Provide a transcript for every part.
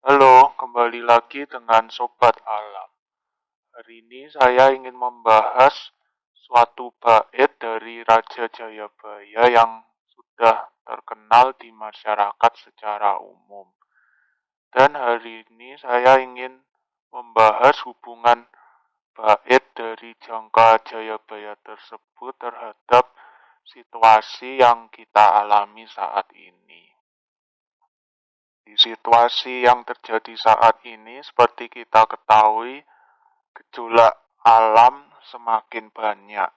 Halo, kembali lagi dengan Sobat Alam. Hari ini saya ingin membahas suatu bait dari Raja Jayabaya yang sudah terkenal di masyarakat secara umum. Dan hari ini saya ingin membahas hubungan bait dari Jangka Jayabaya tersebut terhadap situasi yang kita alami saat ini. Di situasi yang terjadi saat ini, seperti kita ketahui, gejolak alam semakin banyak.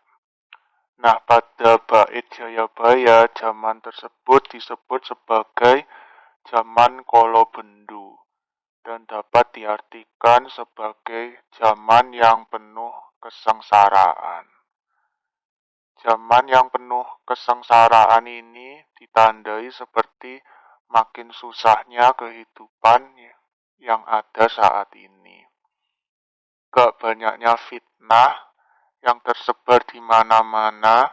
Nah, pada bait Jayabaya, zaman tersebut disebut sebagai zaman Kolobendu dan dapat diartikan sebagai zaman yang penuh kesengsaraan. Zaman yang penuh kesengsaraan ini ditandai seperti makin susahnya kehidupan yang ada saat ini. Gak banyaknya fitnah yang tersebar di mana-mana,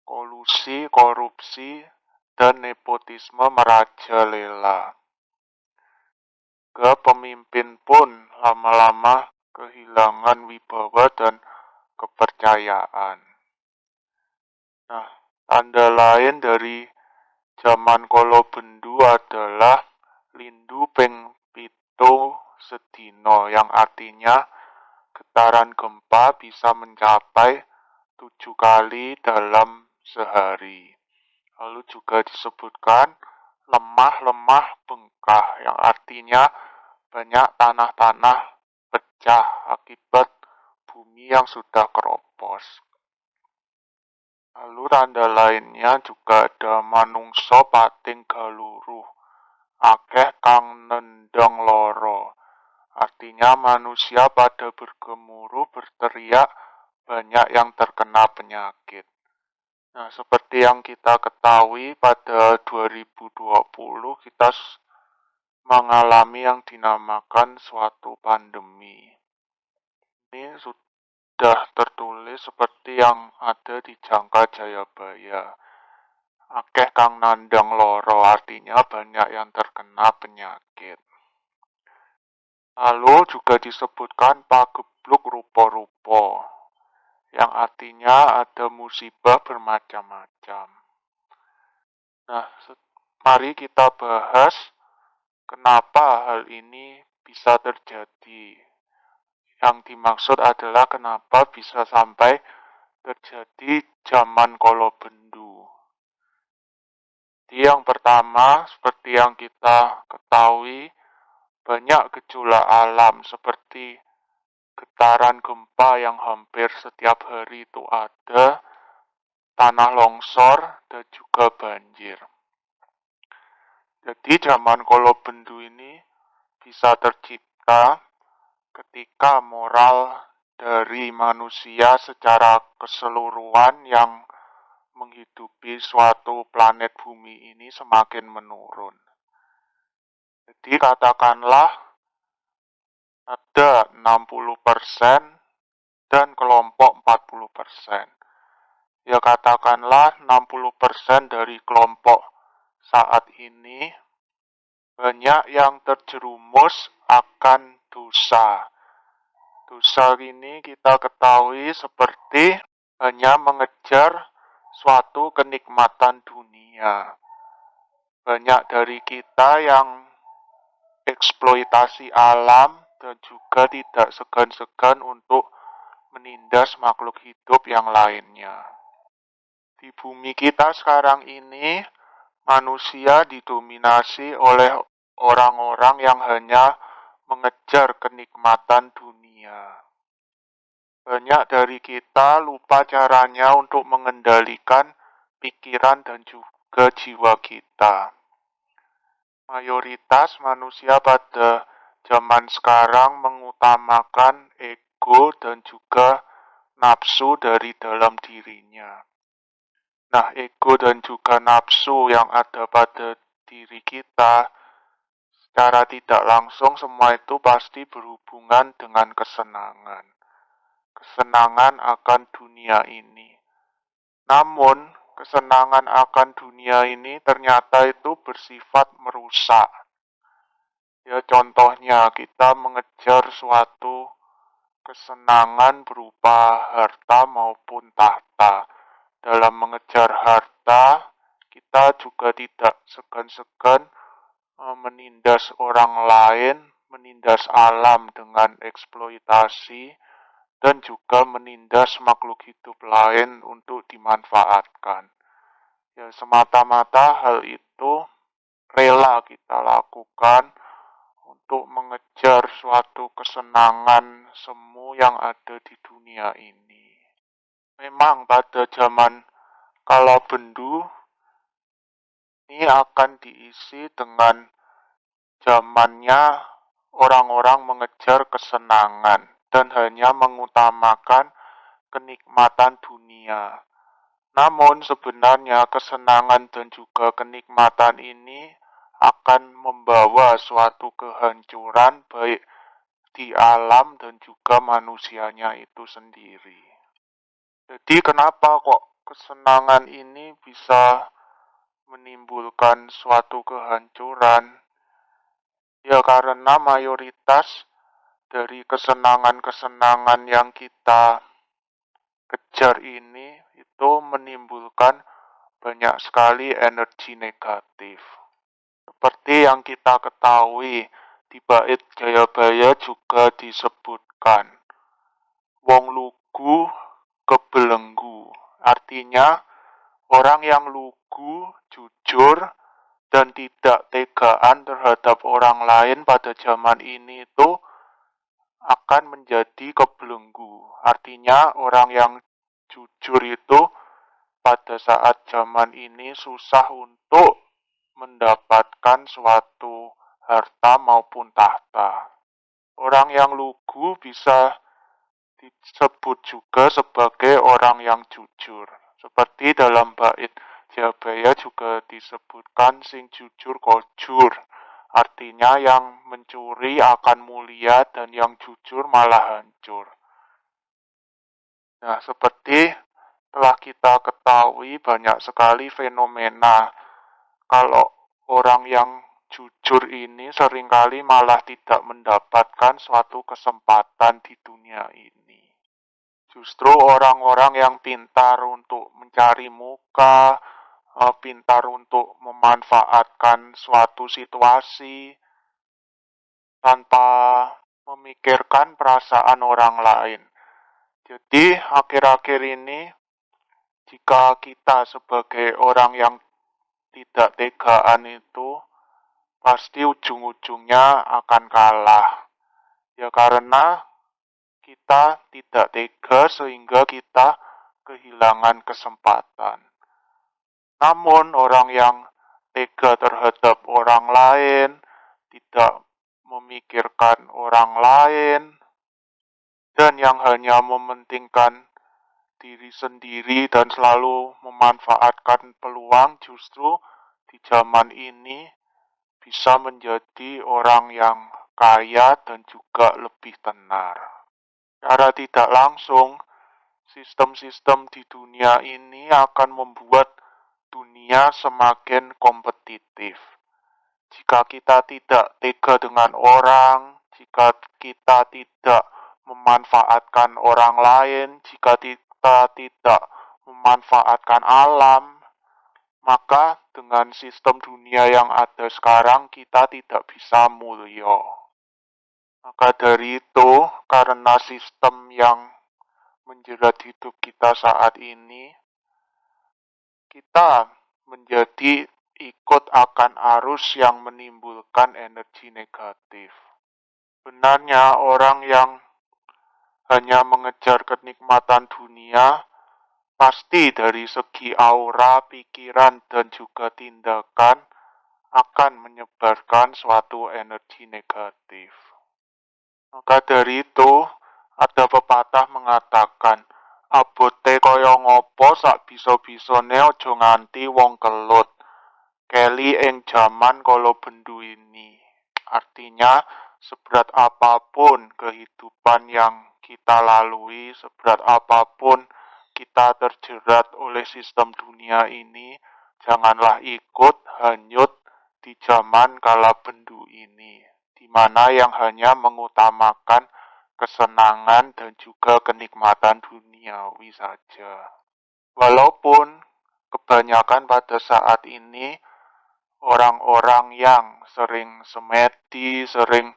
kolusi, korupsi, dan nepotisme merajalela. Pemimpin pun lama-lama kehilangan wibawa dan kepercayaan. Nah, tanda lain dari zaman Kolobendu adalah lindu ping pitu sedino, yang artinya getaran gempa bisa mencapai 7 kali dalam sehari. Lalu juga disebutkan lemah-lemah bengkah, yang artinya banyak tanah-tanah pecah akibat bumi yang sudah keropos. Lalu tanda lainnya juga ada manungso pating galuruh, akeh kang nendang loro. Artinya manusia pada bergemuruh berteriak, banyak yang terkena penyakit. Nah, seperti yang kita ketahui pada 2020 kita mengalami yang dinamakan suatu pandemi. Ini sudah tertulis seperti yang ada di Jangka Jayabaya. Akeh kang nandang loro, artinya banyak yang terkena penyakit. Lalu juga disebutkan pagebluk rupa-rupa, yang artinya ada musibah bermacam-macam. Nah, mari kita bahas kenapa hal ini bisa terjadi. Yang dimaksud adalah kenapa bisa sampai terjadi zaman Kolobendu. Jadi yang pertama, seperti yang kita ketahui, banyak gejolak alam seperti getaran gempa yang hampir setiap hari itu ada, tanah longsor, dan juga banjir. Jadi zaman Kolobendu ini bisa tercipta ketika moral dari manusia secara keseluruhan yang menghidupi suatu planet bumi ini semakin menurun. Jadi katakanlah ada 60% dan kelompok 40%. Ya katakanlah 60% dari kelompok saat ini banyak yang terjerumus akan dosa. Dosa ini kita ketahui seperti hanya mengejar suatu kenikmatan dunia. Banyak dari kita yang eksploitasi alam dan juga tidak segan-segan untuk menindas makhluk hidup yang lainnya. Di bumi kita sekarang ini, manusia didominasi oleh orang-orang yang hanya mengejar kenikmatan dunia. Banyak dari kita lupa caranya untuk mengendalikan pikiran dan juga jiwa kita. Mayoritas manusia pada zaman sekarang mengutamakan ego dan juga nafsu dari dalam dirinya. Nah, ego dan juga nafsu yang ada pada diri kita, secara tidak langsung semua itu pasti berhubungan dengan kesenangan. Kesenangan akan dunia ini. Namun, kesenangan akan dunia ini ternyata itu bersifat merusak. Ya contohnya kita mengejar suatu kesenangan berupa harta maupun tahta. Dalam mengejar harta, kita juga tidak segan-segan menindas orang lain, menindas alam dengan eksploitasi, dan juga menindas makhluk hidup lain untuk dimanfaatkan. Ya, semata-mata hal itu rela kita lakukan untuk mengejar suatu kesenangan semu yang ada di dunia ini. Memang pada zaman kala bendu ini akan diisi dengan zamannya orang-orang mengejar kesenangan dan hanya mengutamakan kenikmatan dunia. Namun sebenarnya kesenangan dan juga kenikmatan ini akan membawa suatu kehancuran baik di alam dan juga manusianya itu sendiri. Jadi kenapa kok kesenangan ini bisa menimbulkan suatu kehancuran? Ya karena mayoritas dari kesenangan-kesenangan yang kita kejar ini itu menimbulkan banyak sekali energi negatif. Seperti yang kita ketahui, di bait Jayabaya juga disebutkan, wong lugu kebelenggu. Artinya, orang yang lugu, jujur, dan tidak tegaan terhadap orang lain pada zaman ini itu akan menjadi kebelenggu. Artinya, orang yang jujur itu pada saat zaman ini susah untuk mendapatkan suatu harta maupun tahta. Orang yang lugu bisa disebut juga sebagai orang yang jujur. Seperti dalam bait Jabaya juga disebutkan sing jujur kojur. Artinya yang mencuri akan mulia dan yang jujur malah hancur. Nah, seperti telah kita ketahui banyak sekali fenomena kalau orang yang jujur ini seringkali malah tidak mendapatkan suatu kesempatan di dunia ini. Justru orang-orang yang pintar untuk mencari muka, pintar untuk memanfaatkan suatu situasi tanpa memikirkan perasaan orang lain. Jadi akhir-akhir ini jika kita sebagai orang yang tidak tegaan itu pasti ujung-ujungnya akan kalah. Ya karena kita tidak tega sehingga kita kehilangan kesempatan. Namun orang yang tega terhadap orang lain, tidak memikirkan orang lain, dan yang hanya mementingkan diri sendiri dan selalu memanfaatkan peluang justru di zaman ini bisa menjadi orang yang kaya dan juga lebih tenar. Secara tidak langsung, sistem-sistem di dunia ini akan membuat dunia semakin kompetitif. Jika kita tidak tega dengan orang, jika kita tidak memanfaatkan orang lain, jika kita tidak memanfaatkan alam, maka dengan sistem dunia yang ada sekarang kita tidak bisa mulia. Maka dari itu, karena sistem yang menjerat hidup kita saat ini, kita menjadi ikut akan arus yang menimbulkan energi negatif. Benarnya orang yang hanya mengejar kenikmatan dunia, pasti dari segi aura, pikiran, dan juga tindakan akan menyebarkan suatu energi negatif. Maka dari itu, ada pepatah mengatakan, abote kaya ngopo sak bisa-bisane aja nganti wong kelut. Kelly ing jaman kala bendu ini. Artinya, seberat apapun kehidupan yang kita lalui, seberat apapun kita terjerat oleh sistem dunia ini, janganlah ikut hanyut di zaman kala bendu ini. di mana yang hanya mengutamakan kesenangan dan juga kenikmatan duniawi saja. Walaupun kebanyakan pada saat ini orang-orang yang sering semedi, sering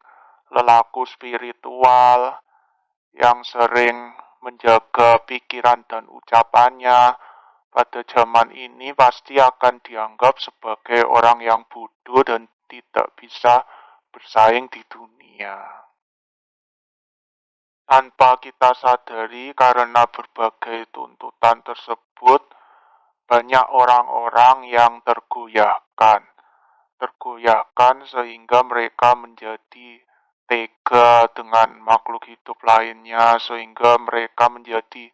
lelaku spiritual, yang sering menjaga pikiran dan ucapannya, pada zaman ini pasti akan dianggap sebagai orang yang bodoh dan tidak bisa bersaing di dunia. Tanpa kita sadari, karena berbagai tuntutan tersebut, banyak orang-orang yang tergoyahkan sehingga mereka menjadi tega dengan makhluk hidup lainnya, sehingga mereka menjadi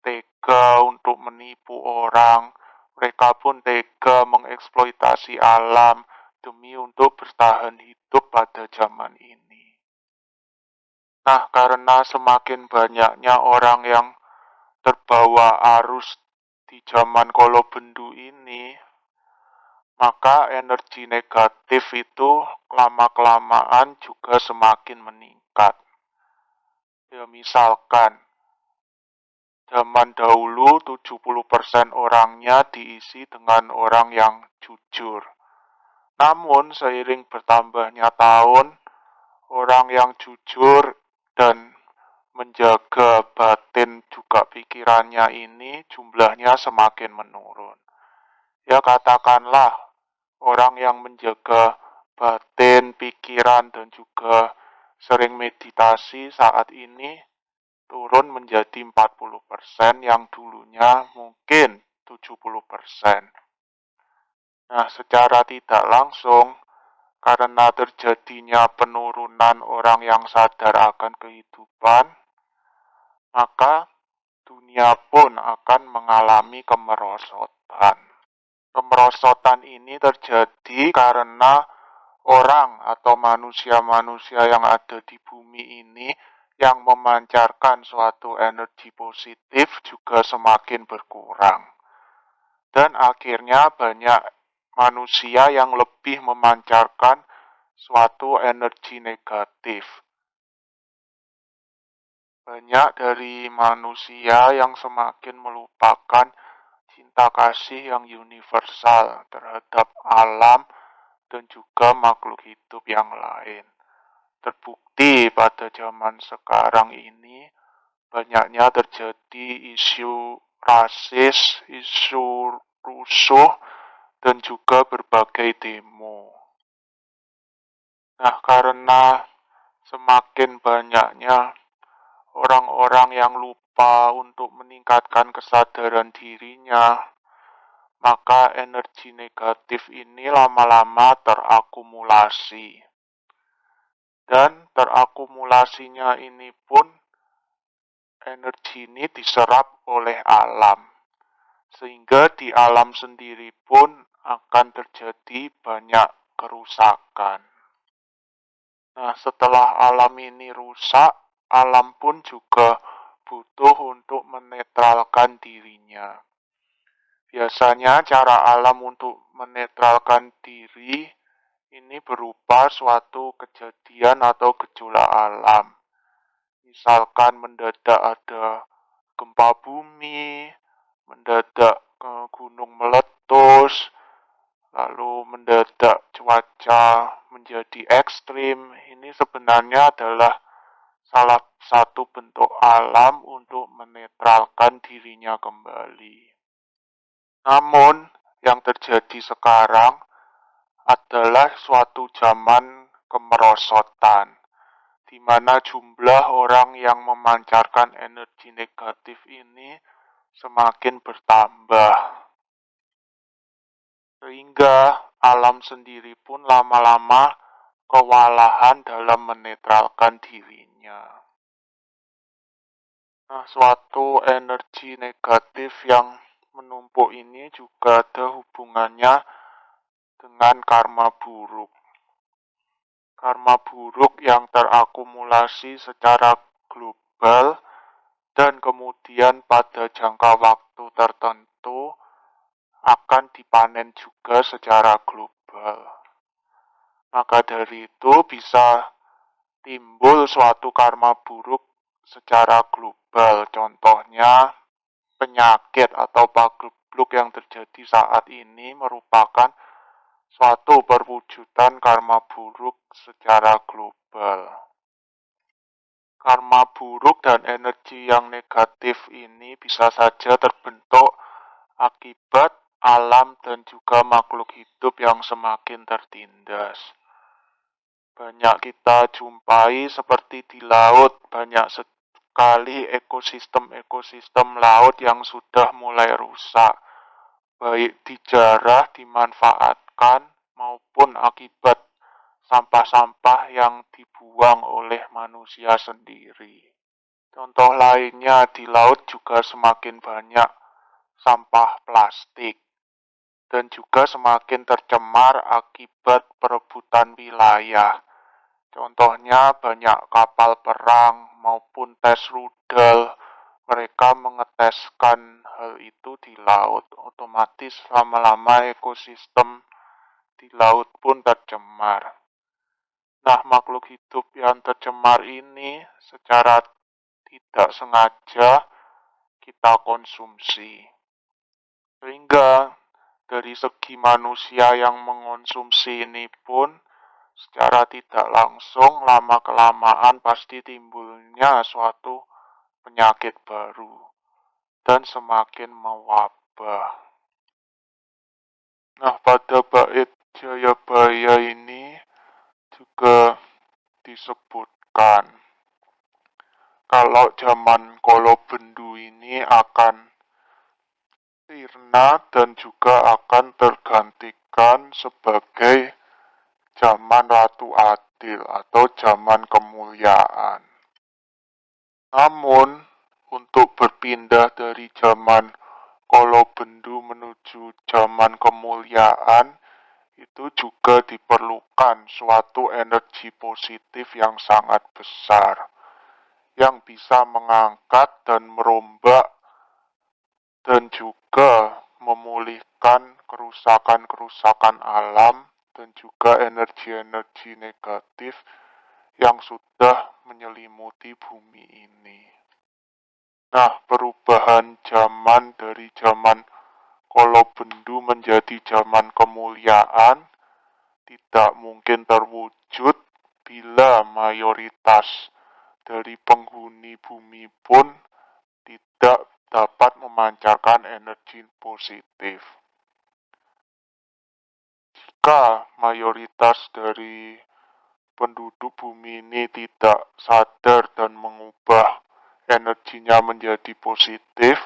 tega untuk menipu orang. Mereka pun tega mengeksploitasi alam demi untuk bertahan hidup pada zaman ini. Nah, karena semakin banyaknya orang yang terbawa arus di zaman kolobendu ini, maka energi negatif itu lama-kelamaan juga semakin meningkat. Ya, misalkan, zaman dahulu 70% orangnya diisi dengan orang yang jujur. Namun, seiring bertambahnya tahun, orang yang jujur dan menjaga batin juga pikirannya ini jumlahnya semakin menurun. Ya, katakanlah orang yang menjaga batin, pikiran, dan juga sering meditasi saat ini turun menjadi 40% yang dulunya mungkin 70%. Nah, secara tidak langsung, karena terjadinya penurunan orang yang sadar akan kehidupan, maka dunia pun akan mengalami kemerosotan. Kemerosotan ini terjadi karena orang atau manusia-manusia yang ada di bumi ini yang memancarkan suatu energi positif juga semakin berkurang. Dan akhirnya banyak manusia yang lebih memancarkan suatu energi negatif. Banyak dari manusia yang semakin melupakan cinta kasih yang universal terhadap alam dan juga makhluk hidup yang lain. Terbukti pada zaman sekarang ini banyaknya terjadi isu rasis, isu rusuh, dan juga berbagai demo. Nah, karena semakin banyaknya orang-orang yang lupa untuk meningkatkan kesadaran dirinya, maka energi negatif ini lama-lama terakumulasi. Dan terakumulasinya ini pun energi ini diserap oleh alam. Sehingga di alam sendiri pun akan terjadi banyak kerusakan. Nah, setelah alam ini rusak, alam pun juga butuh untuk menetralkan dirinya. Biasanya cara alam untuk menetralkan diri ini berupa suatu kejadian atau gejolak alam. Misalkan mendadak ada gempa bumi, mendadak gunung meletus, lalu mendadak cuaca menjadi ekstrim. Ini sebenarnya adalah salah satu bentuk alam untuk menetralkan dirinya kembali. Namun, yang terjadi sekarang adalah suatu zaman kemerosotan, di mana jumlah orang yang memancarkan energi negatif ini semakin bertambah. Sehingga alam sendiri pun lama-lama kewalahan dalam menetralkan dirinya. Nah, suatu energi negatif yang menumpuk ini juga ada hubungannya dengan karma buruk. Karma buruk yang terakumulasi secara global dan kemudian pada jangka waktu tertentu akan dipanen juga secara global. Maka dari itu bisa timbul suatu karma buruk secara global. Contohnya penyakit atau pagebluk yang terjadi saat ini merupakan suatu perwujudan karma buruk secara global. Karma buruk dan energi yang negatif ini bisa saja terbentuk akibat alam dan juga makhluk hidup yang semakin tertindas. Banyak kita jumpai seperti di laut, banyak sekali ekosistem-ekosistem laut yang sudah mulai rusak, baik dijarah, dimanfaatkan, maupun akibat sampah-sampah yang dibuang oleh manusia sendiri. Contoh lainnya, di laut juga semakin banyak sampah plastik dan juga semakin tercemar akibat perebutan wilayah. Contohnya banyak kapal perang maupun tes rudal, mereka mengeteskan hal itu di laut. Otomatis lama-lama ekosistem di laut pun tercemar. Nah, makhluk hidup yang tercemar ini secara tidak sengaja kita konsumsi. Sehingga dari segi manusia yang mengonsumsi ini pun secara tidak langsung lama-kelamaan pasti timbulnya suatu penyakit baru dan semakin mewabah. Nah, pada bait Jayabaya ini juga disebutkan kalau zaman Kolobendu ini akan sirna dan juga akan tergantikan sebagai zaman Ratu Adil atau zaman kemuliaan. Namun, untuk berpindah dari zaman Kolobendu menuju zaman kemuliaan, itu juga diperlukan suatu energi positif yang sangat besar, yang bisa mengangkat dan merombak dan juga memulihkan kerusakan-kerusakan alam dan juga energi-energi negatif yang sudah menyelimuti bumi ini. Nah, perubahan zaman dari zaman Kolobendu menjadi zaman kemuliaan tidak mungkin terwujud bila mayoritas dari penghuni bumi pun tidak dapat memancarkan energi positif. Jika mayoritas dari penduduk bumi ini tidak sadar dan mengubah energinya menjadi positif,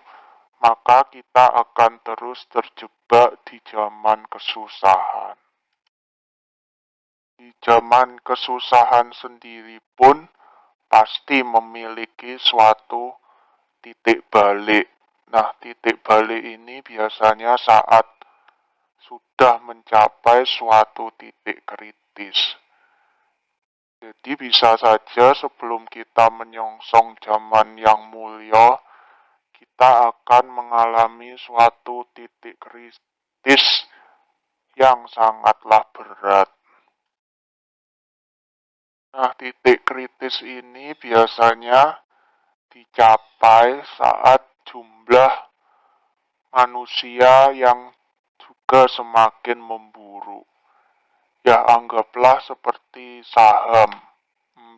maka kita akan terus terjebak di zaman kesusahan. Di zaman kesusahan sendiri pun pasti memiliki suatu titik balik. Nah, titik balik ini biasanya saat sudah mencapai suatu titik kritis. Jadi bisa saja sebelum kita menyongsong zaman yang mulia, kita akan mengalami suatu titik kritis yang sangatlah berat. Nah, titik kritis ini biasanya dicapai saat jumlah manusia yang juga semakin memburuk. Ya, anggaplah seperti saham.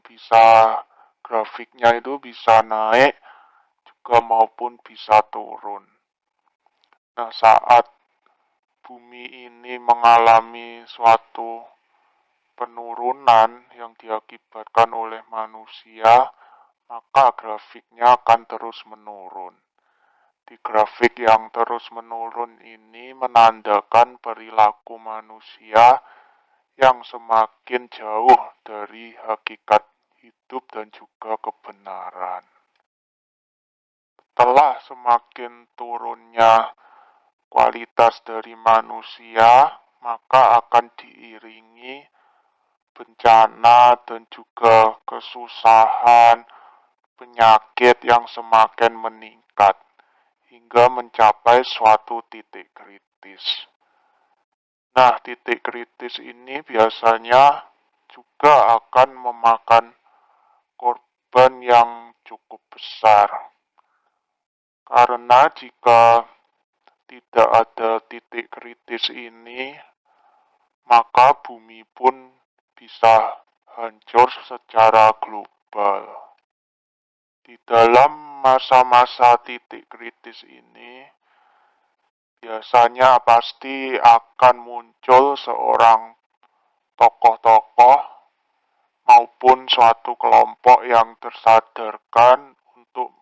Bisa grafiknya itu bisa naik juga maupun bisa turun. Nah, saat bumi ini mengalami suatu penurunan yang diakibatkan oleh manusia, maka grafiknya akan terus menurun. Di grafik yang terus menurun ini menandakan perilaku manusia yang semakin jauh dari hakikat hidup dan juga kebenaran. Setelah semakin turunnya kualitas dari manusia, maka akan diiringi bencana dan juga kesusahan, penyakit yang semakin meningkat hingga mencapai suatu titik kritis. Nah, titik kritis ini biasanya juga akan memakan korban yang cukup besar. Karena jika tidak ada titik kritis ini, maka bumi pun bisa hancur secara global. Di dalam masa-masa titik kritis ini, biasanya pasti akan muncul seorang tokoh-tokoh maupun suatu kelompok yang tersadarkan untuk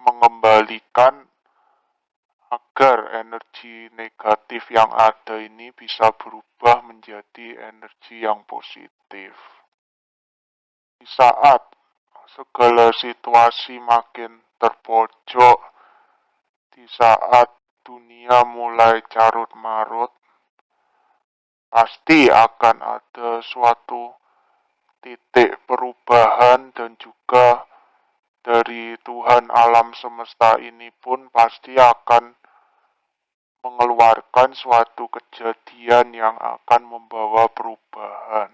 mengembalikan agar energi negatif yang ada ini bisa berubah menjadi energi yang positif. Di saat segala situasi makin terpojok, di saat dunia mulai carut marut, pasti akan ada suatu titik perubahan dan juga dari Tuhan alam semesta ini pun pasti akan mengeluarkan suatu kejadian yang akan membawa perubahan.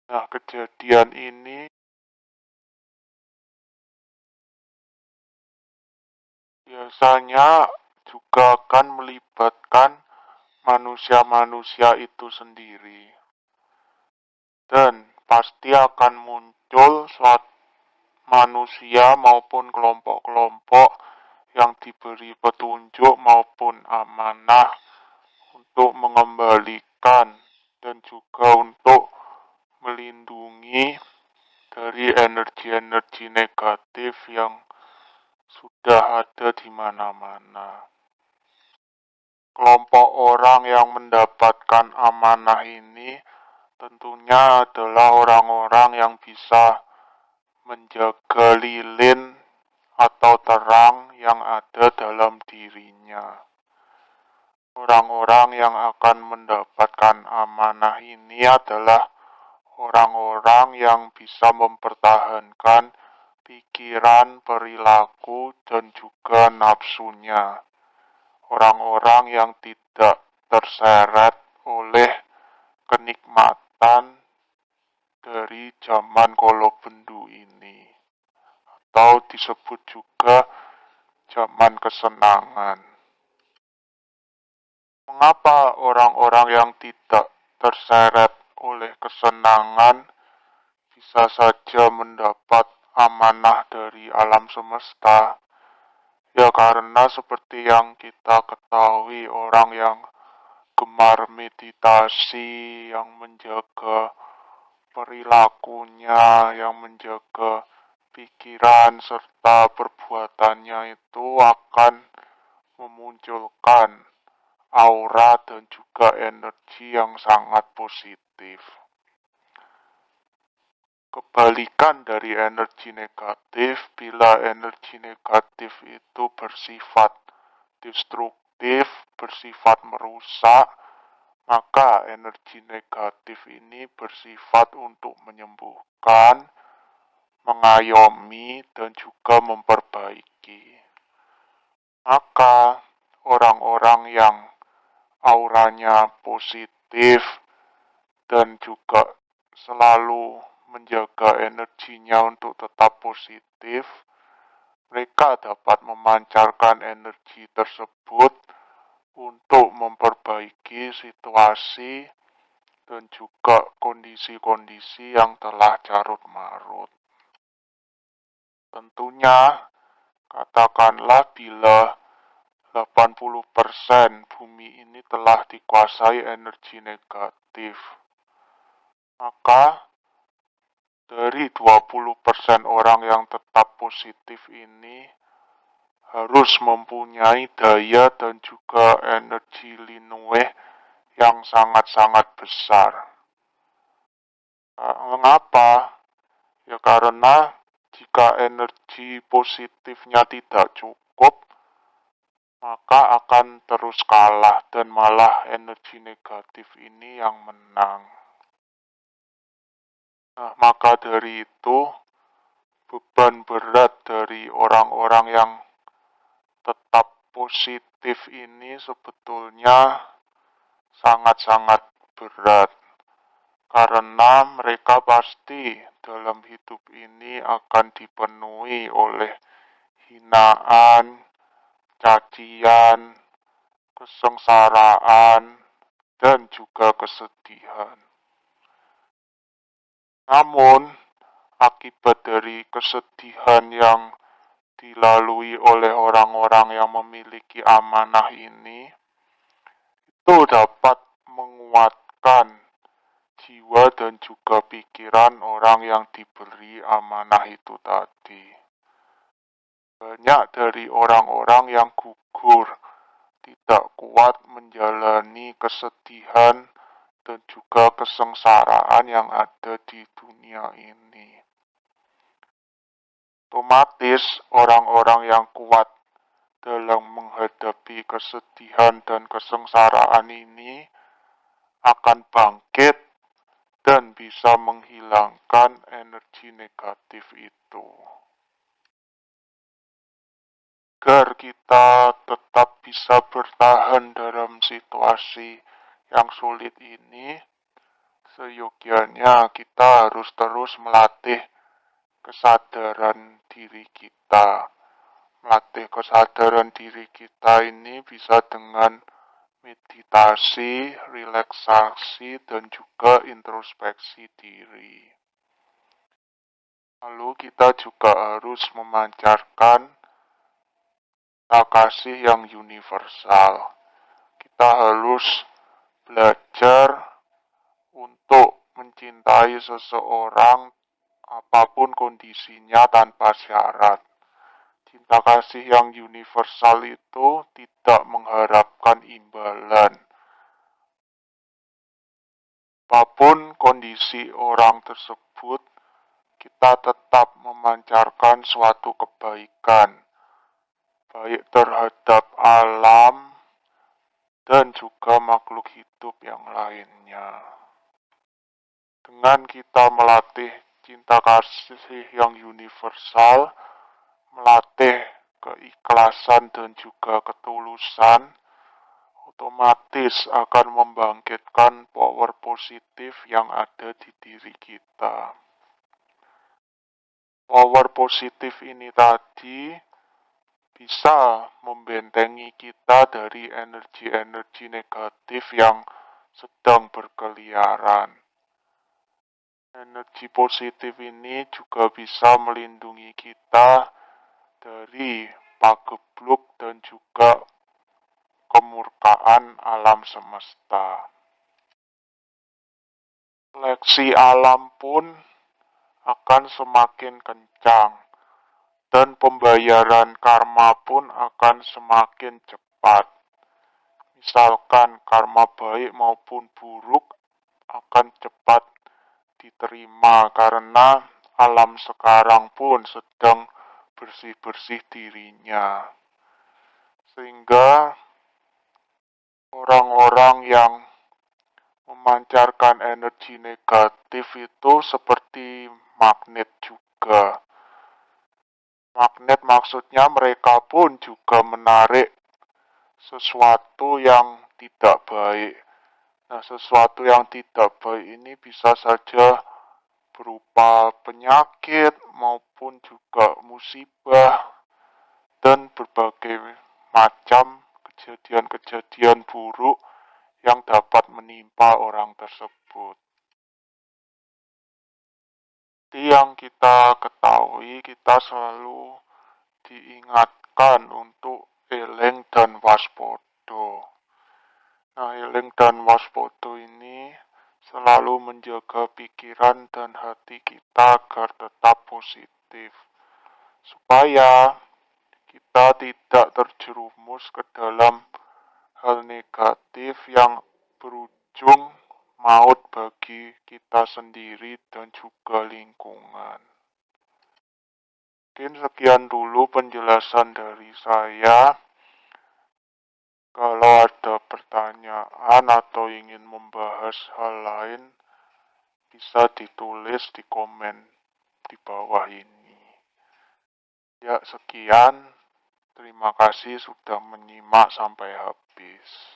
Nah, kejadian ini biasanya juga akan melibatkan manusia-manusia itu sendiri. Dan pasti akan muncul suatu manusia maupun kelompok-kelompok yang diberi petunjuk maupun amanah untuk mengembalikan dan juga untuk melindungi dari energi-energi negatif yang sudah ada di mana-mana. Kelompok orang yang mendapatkan amanah ini tentunya adalah orang-orang yang bisa menjaga lilin atau terang yang ada dalam dirinya. Orang-orang yang akan mendapatkan amanah ini adalah orang-orang yang bisa mempertahankan pikiran, perilaku, dan juga nafsunya. Orang-orang yang tidak terseret oleh kenikmatan dari zaman kolobendu ini, atau disebut juga zaman kesenangan. Mengapa orang-orang yang tidak terseret oleh kesenangan bisa saja mendapat amanah dari alam semesta? Ya karena seperti yang kita ketahui, orang yang gemar meditasi, yang menjaga perilakunya, yang menjaga pikiran serta perbuatannya itu akan memunculkan aura dan juga energi yang sangat positif. Kebalikan dari energi negatif, bila energi negatif itu bersifat destruktif, bersifat merusak, maka energi negatif ini bersifat untuk menyembuhkan, mengayomi, dan juga memperbaiki. Maka orang-orang yang auranya positif dan juga selalu menjaga energinya untuk tetap positif, mereka dapat memancarkan energi tersebut untuk memperbaiki situasi dan juga kondisi-kondisi yang telah carut marut. Tentunya, katakanlah bila 80% bumi ini telah dikuasai energi negatif, maka dari 20% orang yang tetap positif ini harus mempunyai daya dan juga energi linueh yang sangat-sangat besar. Mengapa? Ya karena jika energi positifnya tidak cukup, maka akan terus kalah dan malah energi negatif ini yang menang. Nah, maka dari itu, beban berat dari orang-orang yang tetap positif ini sebetulnya sangat-sangat berat, karena mereka pasti dalam hidup ini akan dipenuhi oleh hinaan, cacian, kesengsaraan, dan juga kesedihan. Namun, akibat dari kesedihan yang dilalui oleh orang-orang yang memiliki amanah ini, itu dapat menguatkan jiwa dan juga pikiran orang yang diberi amanah itu tadi. Banyak dari orang-orang yang gugur, tidak kuat menjalani kesedihan dan juga kesengsaraan yang ada di dunia ini. Otomatis orang-orang yang kuat dalam menghadapi kesedihan dan kesengsaraan ini akan bangkit dan bisa menghilangkan energi negatif itu. Agar kita tetap bisa bertahan dalam situasi yang sulit ini, seyogianya kita harus terus melatih kesadaran diri kita. Melatih kesadaran diri kita ini bisa dengan meditasi, relaksasi, dan juga introspeksi diri. Lalu kita juga harus memancarkan kasih yang universal. Kita harus belajar untuk mencintai seseorang apapun kondisinya tanpa syarat. Cinta kasih yang universal itu tidak mengharapkan imbalan. Apapun kondisi orang tersebut, kita tetap memancarkan suatu kebaikan, baik terhadap alam dan juga makhluk hidup yang lainnya. Dengan kita melatih cinta kasih yang universal, melatih keikhlasan dan juga ketulusan, otomatis akan membangkitkan power positif yang ada di diri kita. Power positif ini tadi bisa membentengi kita dari energi-energi negatif yang sedang berkeliaran. Energi positif ini juga bisa melindungi kita dari pagebluk dan juga kemurkaan alam semesta. Seleksi alam pun akan semakin kencang, dan pembayaran karma pun akan semakin cepat. Misalkan karma baik maupun buruk akan cepat diterima karena alam sekarang pun sedang bersih-bersih dirinya. Sehingga orang-orang yang memancarkan energi negatif itu seperti magnet juga. Magnet maksudnya mereka pun juga menarik sesuatu yang tidak baik. Nah, sesuatu yang tidak baik ini bisa saja berupa penyakit maupun juga musibah dan berbagai macam kejadian-kejadian buruk yang dapat menimpa orang tersebut. Seperti yang kita ketahui, kita selalu diingatkan untuk eling dan waspada. Nah, eling dan waspada ini selalu menjaga pikiran dan hati kita agar tetap positif, supaya kita tidak terjerumus ke dalam hal negatif yang berujung maut bagi kita sendiri dan juga lingkungan. Mungkin sekian dulu penjelasan dari saya. Kalau ada pertanyaan atau ingin membahas hal lain, bisa ditulis di komen di bawah ini. Ya, sekian. Terima kasih sudah menyimak sampai habis.